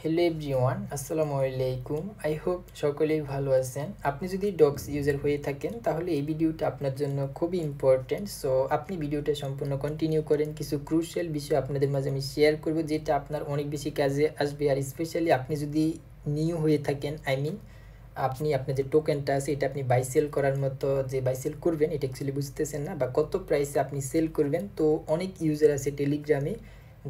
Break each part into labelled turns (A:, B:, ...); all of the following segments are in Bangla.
A: হ্যালো এভরিওয়ান, আসসালামু আলাইকুম। আই হোপ সকলেই ভালো আছেন। আপনি যদি ডক্স ইউজার হয়ে থাকেন তাহলে এই ভিডিওটা আপনার জন্য খুবই ইম্পর্টেন্ট। সো আপনি ভিডিওটা সম্পূর্ণ কন্টিনিউ করেন। কিছু ক্রুশিয়াল বিষয় আপনাদের মাঝে আমি শেয়ার করব, যেটা আপনার অনেক বেশি কাজে আসবে। আর স্পেশালি আপনি যদি নিউ হয়ে থাকেন, আপনি আপনার যে টোকেনটা আছে এটা আপনি বাই সেল করার মতো, যে বাই সেল করবেন এটা অ্যাকচুয়ালি বুঝতেছেন না, বা কত প্রাইসে আপনি সেল করবেন। তো অনেক ইউজার আছে টেলিগ্রামে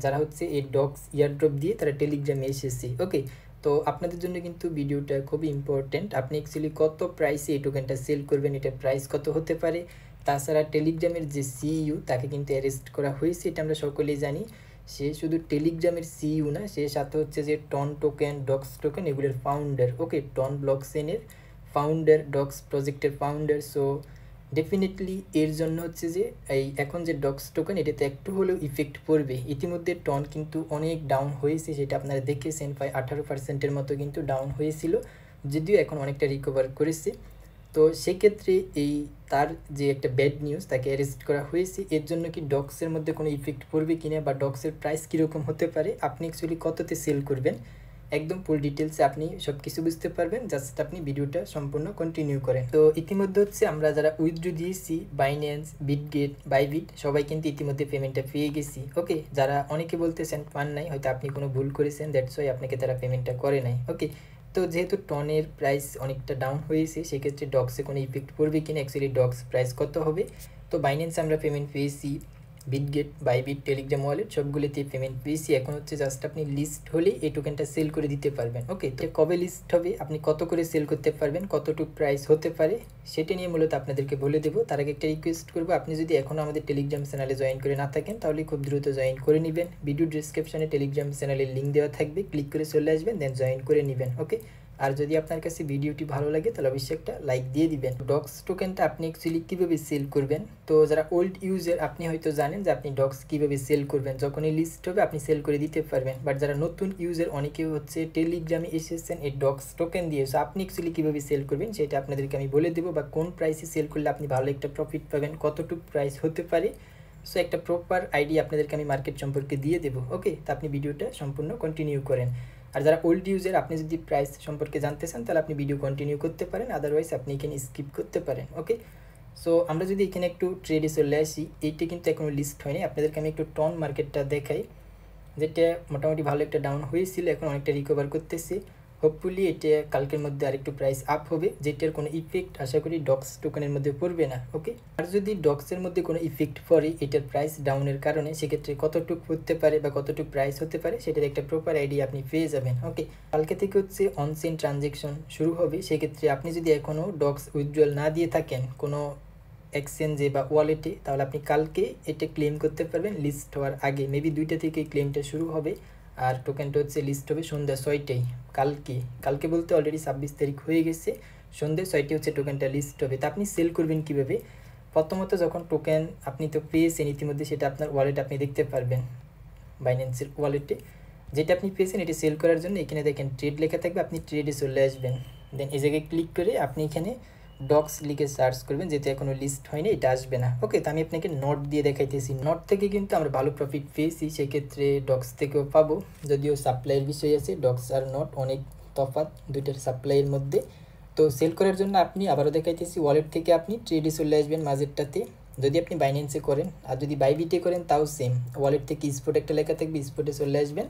A: যারা হচ্ছে এই ডক্স ইয়ারড্রপ দিয়ে তারা টেলিগ্রামে এসেছে। ওকে, তো আপনাদের জন্য কিন্তু ভিডিওটা খুবই ইম্পর্টেন্ট। আপনি অ্যাকচুয়ালি কত প্রাইসে এই টোকেনটা সেল করবেন, এটার প্রাইস কত হতে পারে। তাছাড়া টেলিগ্রামের যে সিইউ তাকে কিন্তু অ্যারেস্ট করা হয়েছে, এটা আমরা সকলেই জানি। সে শুধু টেলিগ্রামের সিইউ না, সে সাথে হচ্ছে যে টন টোকেন, ডক্স টোকেন এগুলোর ফাউন্ডার। ওকে, টন ব্লকচেনের ফাউন্ডার, ডক্স প্রজেক্টের ফাউন্ডার। সো ডেফিনেটলি এর জন্য হচ্ছে যে এই এখন যে ডক্স টোকেন এটাতে একটু হলেও ইফেক্ট পড়বে। ইতিমধ্যে টন কিন্তু অনেক ডাউন হয়েছে, সেটা আপনারা দেখেছেন, প্রায় 18% মতো কিন্তু ডাউন হয়েছিল, যদিও এখন অনেকটা রিকভার করেছে। তো সেক্ষেত্রে এই তার যে একটা ব্যাড নিউজ, তাকে অ্যারেস্ট করা হয়েছে। এর জন্য কি ডক্সের মধ্যে কোনো ইফেক্ট পড়বে কিনা, বা ডক্সের প্রাইস কীরকম হতে পারে, আপনি অ্যাকচুয়ালি কততে সেল করবেন, একদম ফুল ডিটেলসে আপনি সব কিছু বুঝতে পারবেন। জাস্ট আপনি ভিডিওটা সম্পূর্ণ কন্টিনিউ করেন। তো ইতিমধ্যে হচ্ছে আমরা যারা উইথড্র দিয়েছি বাইন্যান্স, বিটগেট, বাইবিট, সবাই কিন্তু ইতিমধ্যে পেমেন্টটা পেয়ে গেছি। ওকে, যারা অনেকে বলতেছেন পান নাই, হয়তো আপনি কোনো ভুল করেছেন, দ্যাটস ওয়াই আপনাকে তারা পেমেন্টটা করে নাই। ওকে, তো যেহেতু টনের প্রাইস অনেকটা ডাউন হয়েছে, সেক্ষেত্রে ডক্সে কোনো ইফেক্ট পড়বে কিনা, অ্যাকচুয়ালি ডক্স প্রাইস কত হবে। তো বাইন্যান্সে আমরা পেমেন্ট পেয়েছি, বিটগেট, বাইবিট, টেলিগ্রাম ওয়ালেট সবগুলিতেই পেমেন্ট পেয়েছি। এখন হচ্ছে জাস্ট আপনি লিস্ট হলেই এই টোকেনটা সেল করে দিতে পারবেন। ওকে, তো কবে লিস্ট হবে, আপনি কত করে সেল করতে পারবেন, কতটুকু প্রাইস হতে পারে, সেটা নিয়ে মূলত আপনাদেরকে বলে দেবো। তার আগে একটা রিকোয়েস্ট করবো, আপনি যদি এখনও আমাদের টেলিগ্রাম চ্যানেলে জয়েন করে না থাকেন তাহলে খুব দ্রুত জয়েন করে নেবেন। ভিডিও ডিসক্রিপশনে টেলিগ্রাম চ্যানেলের লিঙ্ক দেওয়া থাকবে, ক্লিক করে চলে আসবেন, দেন জয়েন করে নেবেন। ওকে, আর যদি আপনার কাছে ভিডিওটি ভালো লাগে তাহলে অবশ্যই একটা লাইক দিয়ে দিবেন। ডক্স টোকেনটা আপনি অ্যাকচুয়ালি কীভাবে সেল করবেন, তো যারা ওল্ড ইউজার আপনি হয়তো জানেন যে আপনি ডক্স কীভাবে সেল করবেন, যখনই লিস্ট হবে আপনি সেল করে দিতে পারবেন। বাট যারা নতুন ইউজার অনেকেই হচ্ছে টেলিগ্রামে এসেছেন এই ডক্স টোকেন দিয়ে, সো আপনি অ্যাকচুয়ালি কীভাবে সেল করবেন সেটা আপনাদেরকে আমি বলে দেবো, বা কোন প্রাইসে সেল করলে আপনি ভালো একটা প্রফিট পাবেন, কতটুকু প্রাইস হতে পারে। সো একটা প্রপার আইডিয়া আপনাদেরকে আমি মার্কেট সম্পর্কে দিয়ে দেবো। ওকে, তো আপনি ভিডিওটা সম্পূর্ণ কন্টিনিউ করেন। আর যারা ওল্ড ইউজার আপনি যদি প্রাইস সম্পর্কে জানতে চান তাহলে আপনি ভিডিও কন্টিনিউ করতে পারেন, আদারওয়াইজ আপনি এখানে স্কিপ করতে পারেন। ওকে, সো আমরা যদি এখানে একটু ট্রেডে চলে আসি, এইটা কিন্তু এখনও লিস্ট হয়নি। আপনাদেরকে আমি একটু টন মার্কেটটা দেখাই, যেটা মোটামুটি ভালো একটা ডাউন হয়েছিল, এখন অনেকটা রিকভার করতেছে। হোপফুলি এটা কালকের মধ্যে আরেকটু প্রাইস আপ হবে, যেটার কোনো ইফেক্ট আশা করি ডক্স টোকেনের মধ্যে পড়বে না। ওকে, আর যদি ডক্সের মধ্যে কোনো ইফেক্ট পড়ে এটার প্রাইস ডাউনের কারণে, সেক্ষেত্রে কতটুকু হতে পারে বা কতটুকু প্রাইস হতে পারে সেটার একটা প্রপার আইডিয়া আপনি পেয়ে যাবেন। ওকে, কালকে থেকে হচ্ছে অনচেইন ট্রানজ্যাকশন শুরু হবে। সেক্ষেত্রে আপনি যদি এখনও ডক্স উইথড্রয়াল না দিয়ে থাকেন কোনো এক্সচেঞ্জে বা ওয়ালেটে, তাহলে আপনি কালকে এটা ক্লেম করতে পারবেন লিস্ট হওয়ার আগে। মেবি 2টা থেকে ক্লেমটা শুরু হবে, আর টোকেনটা হচ্ছে লিস্ট হবে সন্ধ্যা 6টায়। কালকে বলতে অলরেডি 26 তারিখ হয়ে গেছে, সন্ধ্যে 6টায় হচ্ছে টোকেনটা লিস্ট হবে। তা আপনি সেল করবেন কীভাবে, প্রথমত যখন টোকেন আপনি তো পেয়েছেন ইতিমধ্যে, সেটা আপনার ওয়ালেটে আপনি দেখতে পারবেন, বাইন্যান্সের ওয়ালেটে যেটা আপনি পেয়েছেন। এটি সেল করার জন্য এখানে দেখেন ট্রেড লেখা থাকবে, আপনি ট্রেডে চলে আসবেন, দেন এই জায়গায় ক্লিক করে আপনি এখানে ডক্স লিখে সার্চ করবেন, যেহেতু এখনও লিস্ট হয়নি এটা আসবে না। ওকে, তো আমি আপনাকে নট দিয়ে দেখাইতেছি, নট থেকে কিন্তু আমরা ভালো প্রফিট পেয়েছি, সেক্ষেত্রে ডক্স থেকেও পাবো, যদিও সাপ্লাইয়ের বিষয় আছে, ডক্স আর নট অনেক তফাৎ দুইটার সাপ্লাইয়ের মধ্যে। তো সেল করার জন্য আপনি আবারও দেখাইতেছি, ওয়ালেট থেকে আপনি ট্রেডে চলে আসবেন মাঝেরটাতে, যদি আপনি বাইন্যান্সে করেন, আর যদি বাইবিটে করেন তাও সেম, ওয়ালেট থেকে স্পট একটা লেখা থাকবে, স্পটে চলে আসবেন,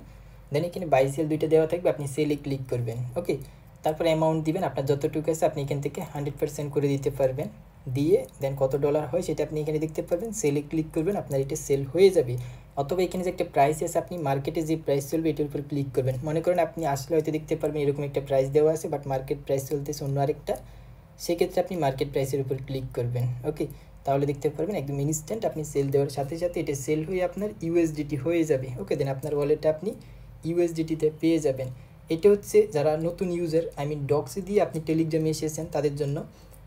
A: দেন এখানে বাই সেল দুইটা দেওয়া থাকবে, আপনি সেলে ক্লিক করবেন। ওকে, তারপরে অ্যামাউন্ট দিবেন, আপনার যতটুকু আছে আপনি এখান থেকে 100% করে দিতে পারবেন, দিয়ে দেন কত ডলার হয় সেটা আপনি এখানে দেখতে পারবেন, সেলে ক্লিক করবেন, আপনার এটা সেল হয়ে যাবে। অথবা এখানে যে একটা প্রাইস আছে, আপনি মার্কেটে যে প্রাইস চলবে এটার উপর ক্লিক করবেন। মনে করেন আপনি আসলে হয়তো দেখতে পারবেন এরকম একটা প্রাইস দেওয়া আছে, বাট মার্কেট প্রাইস চলতেছে অন্য আরেকটা, সেক্ষেত্রে আপনি মার্কেট প্রাইসের উপর ক্লিক করবেন। ওকে, তাহলে দেখতে পারবেন একদম ইনস্ট্যান্ট আপনি সেল দেওয়ার সাথে সাথে এটা সেল হয়ে আপনার ইউএসডিটি হয়ে যাবে। ওকে, দেন আপনার ওয়ালেটে আপনি ইউএসডিটিতে পেয়ে যাবেন। এটা হচ্ছে যারা নতুন ইউজার, ডক্সে দিয়ে আপনি টেলিগ্রামে এসেছেন তাদের জন্য।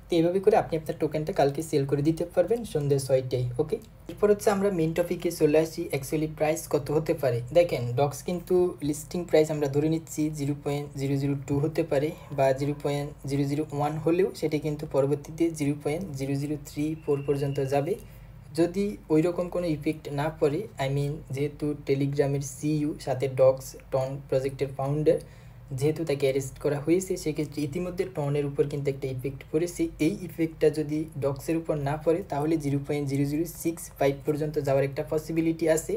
A: তো এইভাবে করে আপনি আপনার টোকেনটা কালকে সেল করে দিতে পারবেন সন্ধ্যে 6টায়। ওকে, এরপর হচ্ছে আমরা মেন টপিকে চলে আসি, অ্যাকচুয়ালি প্রাইস কত হতে পারে। দেখেন ডক্স কিন্তু লিস্টিং প্রাইস আমরা ধরে নিচ্ছি 0.002 হতে পারে, বা 0.001 হলেও সেটা কিন্তু পরবর্তীতে 0.0034 পর্যন্ত যাবে। যদি ওই রকম কোনো ইফেক্ট না পড়ে, আই মিন যেহেতু টেলিগ্রামের সিইও সাথে ডক্স টন প্রজেক্টের ফাউন্ডার, যেহেতু তাকে অ্যারেস্ট করা হয়েছে, সেক্ষেত্রে ইতিমধ্যে টনের উপর কিন্তু একটা ইফেক্ট পড়েছে। এই ইফেক্টটা যদি ডক্সের উপর না পড়ে তাহলে 0.0065 পর্যন্ত যাওয়ার একটা পসিবিলিটি আছে।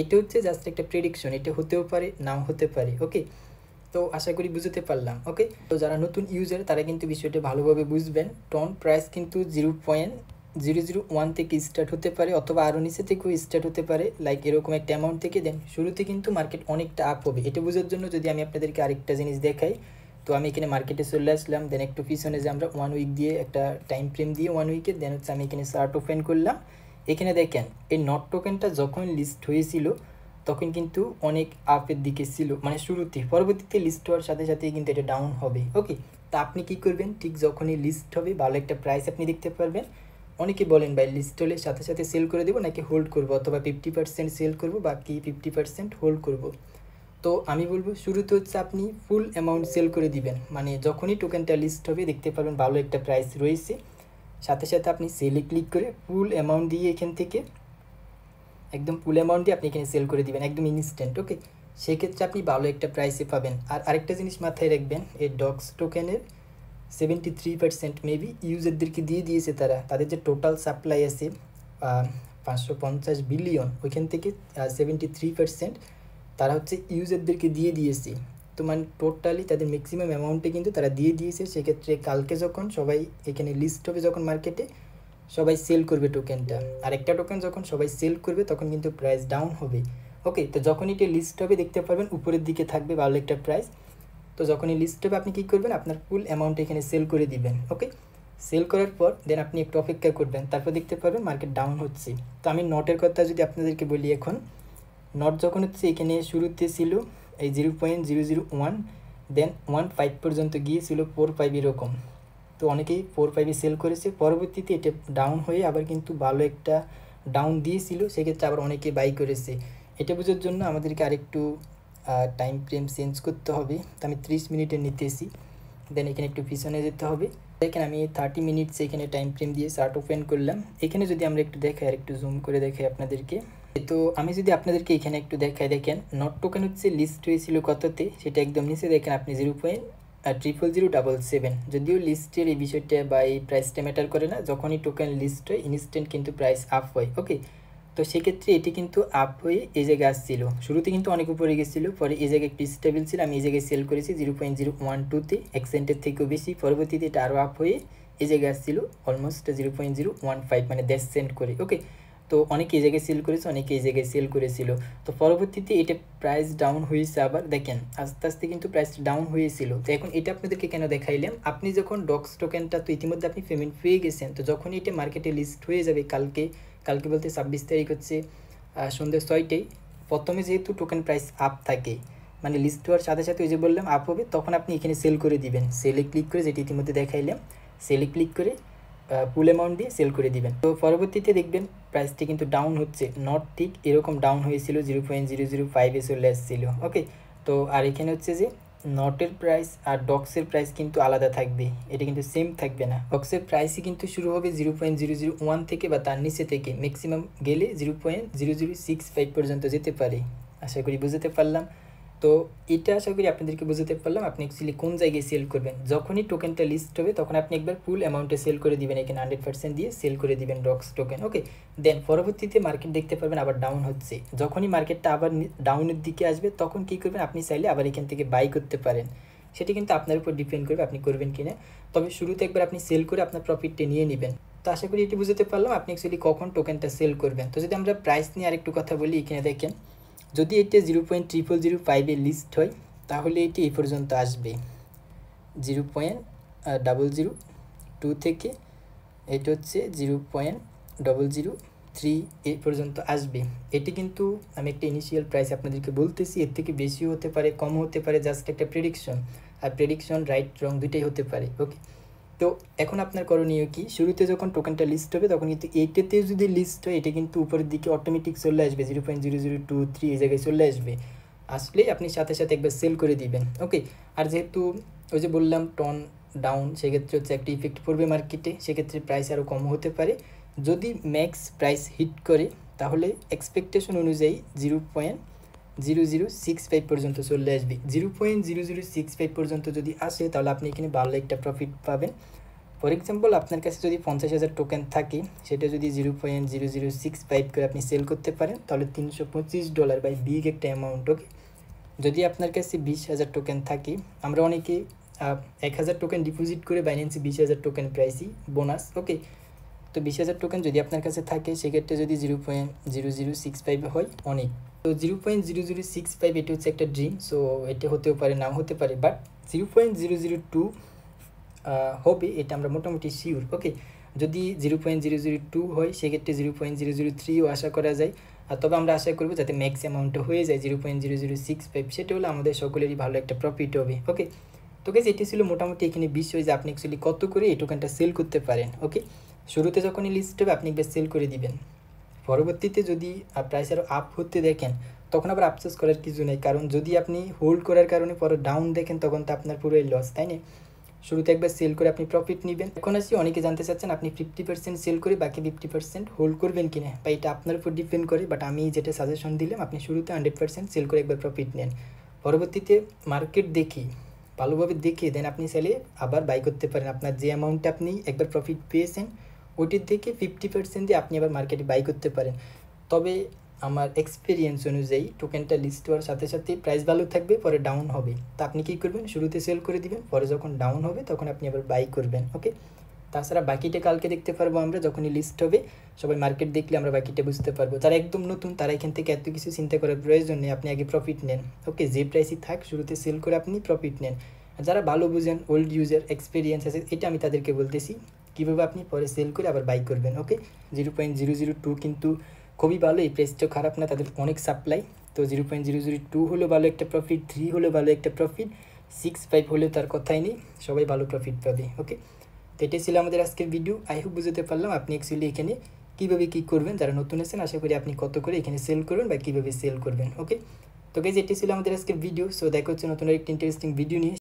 A: এটা হচ্ছে জাস্ট একটা প্রেডিকশন, এটা হতেও পারে নাও হতে পারে। ওকে, তো আশা করি বুঝতে পারলাম। ওকে, তো যারা নতুন ইউজার তারা কিন্তু বিষয়টা ভালোভাবে বুঝবেন। টন প্রাইস কিন্তু 0.001 থেকে স্টার্ট হতে পারে, অথবা আরও নিচে থেকেও স্টার্ট হতে পারে, লাইক এরকম একটা অ্যামাউন্ট থেকে। দেন শুরুতে কিন্তু মার্কেট অনেকটা আপ হবে। এটা বোঝার জন্য যদি আমি আপনাদেরকে আরেকটা জিনিস দেখাই, তো আমি এখানে মার্কেটে চলে আসলাম। দেন একটু পিছনে যে আমরা 1 উইক দিয়ে একটা টাইম ফ্রেম দিয়ে 1 উইকে, দেন হচ্ছে আমি এখানে চার্ট ওপেন করলাম। এখানে দেখেন এই নট টোকেনটা যখন লিস্ট হয়েছিল তখন কিন্তু অনেক আপের দিকে ছিল, মানে শুরুতে। পরবর্তীতে লিস্ট হওয়ার সাথে সাথেই কিন্তু এটা ডাউন হবে। ওকে, তা আপনি কি করবেন, ঠিক যখনই লিস্ট হবে ভালো একটা প্রাইস আপনি দেখতে পারবেন। অনেকে বলেন ভাই লিস্ট হলে সাথে সাথে সেল করে দেবো নাকি হোল্ড করবো, অথবা 50% সেল করবো বাকি 50% হোল্ড করব। তো আমি বলবো শুরুতে হচ্ছে আপনি ফুল অ্যামাউন্ট সেল করে দিবেন, মানে যখনই টোকেনটা লিস্ট হবে দেখতে পারবেন ভালো একটা প্রাইস রয়েছে, সাথে সাথে আপনি সেলে ক্লিক করে ফুল অ্যামাউন্ট দিয়ে এখান থেকে একদম ফুল অ্যামাউন্ট দিয়ে আপনি এখানে সেল করে দিবেন একদম ইনস্ট্যান্ট। ওকে, সেক্ষেত্রে আপনি ভালো একটা প্রাইসে পাবেন। আর আরেকটা জিনিস মাথায় রাখবেন, এই ডক্স টোকেনের 73% মেবি ইউজারদেরকে দিয়ে দিয়েছে তারা। তাদের যে টোটাল সাপ্লাই আছে 550 বিলিয়ন, ওইখান থেকে 73% তারা হচ্ছে ইউজারদেরকে দিয়ে দিয়েছে। তো মানে টোটালি তাদের ম্যাক্সিমাম অ্যামাউন্টে কিন্তু তারা দিয়ে দিয়েছে। সেক্ষেত্রে কালকে যখন সবাই এখানে লিস্ট হবে, যখন মার্কেটে সবাই সেল করবে টোকেনটা, আর একটা টোকেন যখন সবাই সেল করবে তখন কিন্তু প্রাইস ডাউন হবে। ওকে, তো যখন এটা লিস্ট হবে দেখতে পারবেন উপরের দিকে থাকবে ভালো একটা প্রাইস। তো যখনই লিস্ট হবে আপনি কী করবেন, আপনার ফুল অ্যামাউন্ট এখানে সেল করে দিবেন। ওকে, সেল করার পর দেন আপনি একটু অপেক্ষা করবেন, তারপর দেখতে পারবেন মার্কেট ডাউন হচ্ছে। তো আমি নটের কথা যদি আপনাদেরকে বলি, এখন নট যখন হচ্ছে এখানে শুরুতে ছিল এই 0.001, দেন 1.5 পর্যন্ত গিয়েছিল 4.5 এরকম। তো অনেকেই 4.5 সেল করেছে, পরবর্তীতে এটা ডাউন হয়ে আবার কিন্তু ভালো একটা ডাউন দিয়েছিল, সেক্ষেত্রে আবার অনেকে বাই করেছে। এটা বোঝার জন্য আমাদেরকে আরেকটু টাইম ফ্রেম চেঞ্জ করতে হবে। তো আমি 30 মিনিটের নিতেছি, দেন এখানে একটু পিছনে যেতে হবে। দেখেন আমি 30 মিনিটস এখানে টাইম ফ্রেম দিয়ে চার্ট ওপেন করলাম। এখানে যদি আমরা একটু দেখাই, আর একটু জুম করে দেখাই আপনাদেরকে, তো আমি যদি আপনাদেরকে এখানে একটু দেখাই, দেখেন নট টোকেন হচ্ছে লিস্ট হয়েছিল কততে, সেটা একদম নিচে দেখেন আপনি 0.00077। যদিও লিস্টের এই বিষয়টা বা এই প্রাইসটা ম্যাটার করে না, যখনই টোকেন লিস্ট হয় ইনস্ট্যান্ট কিন্তু প্রাইস আপ হয়। ওকে, তো সেক্ষেত্রে এটি কিন্তু আপ হয়ে এই জায়গায় আসছিল, শুরুতে কিন্তু অনেক উপরে গেছিলো, পরে এই জায়গায় একটু স্টেবল ছিল, আমি এই জায়গায় সেল করেছি 0.012-তে, এক সেন্টের থেকেও বেশি। পরবর্তীতে এটা আরও আপ হয়ে এই জায়গায় আসছিল অলমোস্ট 0.015, মানে 10 সেন্ট করে। ওকে, তো অনেকে এই জায়গায় সেল করেছে, অনেকে এই জায়গায় সেল করেছিল। তো পরবর্তীতে এটা প্রাইস ডাউন হয়েছে, আবার দেখেন আস্তে আস্তে কিন্তু প্রাইস ডাউন হয়েছিল। তো এখন এটা আপনাদেরকে কেন দেখাইলাম, আপনি যখন ডক্স টোকেনটা তো ইতিমধ্যে আপনি পেমেন্ট পেয়ে গেছেন, তো যখন এটা মার্কেটে লিস্ট হয়ে যাবে কালকে বলতে 26 তারিখ হচ্ছে সন্ধ্যে 6টায়, প্রথমে যেহেতু টোকেন প্রাইস আপ থাকে, মানে লিস্ট হওয়ার সাথে সাথে ওই যে বললাম আপ হবে, তখন আপনি এখানে সেল করে দিবেন। সেলে ক্লিক করে, যেটি ইতিমধ্যে দেখাইলাম, সেলে ক্লিক করে ফুল অ্যামাউন্ট দিয়ে সেল করে দিবেন। তো পরবর্তীতে দেখবেন প্রাইসটি কিন্তু ডাউন হচ্ছে, নট ঠিক এরকম ডাউন হয়েছিল 0.005-এ চলে আসছিল। ওকে, তো আর এখানে হচ্ছে যে নটের প্রাইস আর ডক্সের প্রাইস কিন্তু আলাদা থাকবে, এটা কিন্তু সেম থাকবে না। ডক্সের প্রাইসই কিন্তু শুরু হবে 0.001 থেকে বা তার নিচে থেকে, ম্যাক্সিমাম গেলে 0.0065 পর্যন্ত যেতে পারে। আশা করি বুঝতে পারলাম। তো এটা আশা করি আপনাদেরকে বুঝতে পারলাম। আপনি অ্যাকচুয়ালি কোন জায়গায় সেল করবেন, যখনই টোকেনটা লিস্ট হবে তখন আপনি একবার ফুল অ্যামাউন্টে সেল করে দিবেন, এখানে 100% দিয়ে সেল করে দিবেন ডক্স টোকেন। ওকে, দেন পরবর্তীতে মার্কেট দেখতে পারবেন আবার ডাউন হচ্ছে। যখনই মার্কেটটা আবার ডাউনের দিকে আসবে তখন কী করবেন, আপনি চাইলে আবার এখান থেকে বাই করতে পারেন, সেটি কিন্তু আপনার উপর ডিপেন্ড করবে আপনি করবেন কিনা। তবে শুরুতে একবার আপনি সেল করে আপনার প্রফিটটা নিয়ে নেবেন। তো আশা করি এটি বুঝতে পারলাম আপনি অ্যাকচুয়ালি কখন টোকেনটা সেল করবেন। তো যদি আমরা প্রাইস নিয়ে আরেকটু কথা বলি, এখানে দেখেন যদি এটা 0.0005-এ লিস্ট হয় তাহলে এটি এই পর্যন্ত আসবে 0.002 থেকে এটা হচ্ছে 0.003 এই পর্যন্ত আসবে। এটি কিন্তু আমি একটা ইনিশিয়াল প্রাইস আপনাদেরকে বলতেছি, এর থেকে বেশিও হতে পারে কম হতে পারে, জাস্ট একটা প্রেডিকশন, আর প্রেডিকশন রাইট রং দুইটাই হতে পারে। ওকে, তো এখন আপনার করণীয় কি, শুরুতে যখন টোকেনটা লিস্ট হবে তখন কিন্তু এইটাতেও যদি লিস্ট হয় এটা কিন্তু উপরের দিকে অটোমেটিক চলে আসবে 0.0023 এই জায়গায় চলে আসবে, আসলেই আপনি সাথে সাথে একবার সেল করে দিবেন। ওকে, আর যেহেতু ওই যে বললাম টন ডাউন, সেক্ষেত্রে হচ্ছে একটা ইফেক্ট পড়বে মার্কেটে, সেক্ষেত্রে প্রাইস আরও কম হতে পারে। যদি ম্যাক্স প্রাইস হিট করে তাহলে এক্সপেকটেশন অনুযায়ী 0.0065 পর্যন্ত চলে আসবে। 0.0065 পর্যন্ত যদি আসে তাহলে আপনি এখানে ভালো একটা প্রফিট পাবেন। ফর এক্সাম্পল আপনার কাছে যদি 50,000 টোকেন থাকে, সেটা যদি 0.0065 করে আপনি সেল করতে পারেন তাহলে $325 বাই বিগ একটা অ্যামাউন্ট। ওকে, যদি আপনার কাছে 20,000 টোকেন থাকে, আমরা অনেকে 1,000 টোকেন ডিপোজিট করে বাইন্যান্সে 20,000 টোকেন প্রাইসি বোনাস। ওকে, তো 20,000 টোকেন যদি আপনার কাছে থাকে সেক্ষেত্রে যদি 0.0065 হয় অনেক। তো 0.0065 এটি হচ্ছে একটা ড্রিম, সো এটা হতেও পারে নাও হতে পারে, বাট 0.002 হবে এটা আমরা মোটামুটি শিওর। ওকে, যদি 0.002 হয় সেক্ষেত্রে 0.003ও আশা করা যায়। আর তবে আমরা আশা করবো যাতে ম্যাক্স অ্যামাউন্টটা হয়ে যায় 0.0065, সেটা হলে আমাদের সকলেরই ভালো একটা প্রফিট হবে। ওকে, তো গাইস এটি ছিল মোটামুটি এখানে বিষয় যে আপনি অ্যাকচুয়ালি কত করে এই টোকেনটা সেল করতে পারেন। ওকে, শুরুতে যখনই লিস্ট হবে আপনি একবার সেল করে দিবেন, পরবর্তীতে যদি প্রাইস আরও আপ হতে দেখেন তখন আবার আফসোস করার কিছু নেই, কারণ যদি আপনি হোল্ড করার কারণে পরে ডাউন দেখেন তখন তো আপনার পুরোই লস, তাই না? শুরুতে একবার সেল করে আপনি প্রফিট নেবেন। এখন আসি অনেকে জানতে চাচ্ছেন আপনি 50% সেল করে বাকি 50% হোল্ড করবেন কিনা, বা এটা আপনার উপর ডিপেন্ড করে, বাট আমি যেটা সাজেশন দিলাম আপনি শুরুতে 100% সেল করে একবার প্রফিট নেন, পরবর্তীতে মার্কেট দেখি ভালোভাবে দেখে দেন আপনি চাইলে আবার বাই করতে পারেন। আপনার যে অ্যামাউন্টটা আপনি একবার প্রফিট পেয়েছেন ওটির থেকে 50% দিয়ে আপনি আবার মার্কেটে বাই করতে পারেন। তবে আমার এক্সপিরিয়েন্স অনুযায়ী টোকেনটা লিস্ট হওয়ার সাথে সাথে প্রাইস ভালো থাকবে, পরে ডাউন হবে, তা আপনি কী করবেন, শুরুতে সেল করে দিবেন, পরে যখন ডাউন হবে তখন আপনি আবার বাই করবেন। ওকে, তাছাড়া বাকিটা কালকে দেখতে পারবো আমরা, যখনই লিস্ট হবে সবাই মার্কেট দেখলে আমরা বাকিটা বুঝতে পারবো। যারা একদম নতুন তারা এখান থেকে এত কিছু চিন্তা করার প্রয়োজন নেই, আপনি আগে প্রফিট নেন। ওকে, যে প্রাইসই থাক শুরুতে সেল করে আপনি প্রফিট নেন। যারা ভালো বুঝেন, ওল্ড ইউজার, এক্সপিরিয়েন্স আছে, এটা আমি তাদেরকে বলতেছি কীভাবে আপনি পরে সেল করে আবার বাই করবেন। ওকে, 0.002 কিন্তু খুবই ভালো, এই প্রাইসটাও খারাপ না, তাদের অনেক সাপ্লাই। তো 0.002 হলেও ভালো একটা প্রফিট, 3 হলেও ভালো একটা প্রফিট, 6-5 হলেও তার কথাই নেই, সবাই ভালো প্রফিট পাবে। ওকে, তো এটাই ছিল আমাদের আজকের ভিডিও। আই হোপ বুঝতে পারলাম আপনি অ্যাকচুয়ালি এখানে কীভাবে কী করবেন। যারা নতুন আছেন আশা করি আপনি কত করে এখানে সেল করবেন বা কীভাবে সেল করবেন। ওকে, তো গাইজ এটি ছিল আমাদের আজকের ভিডিও। সো দেখা হচ্ছে নতুন একটা ইন্টারেস্টিং ভিডিও নিয়ে।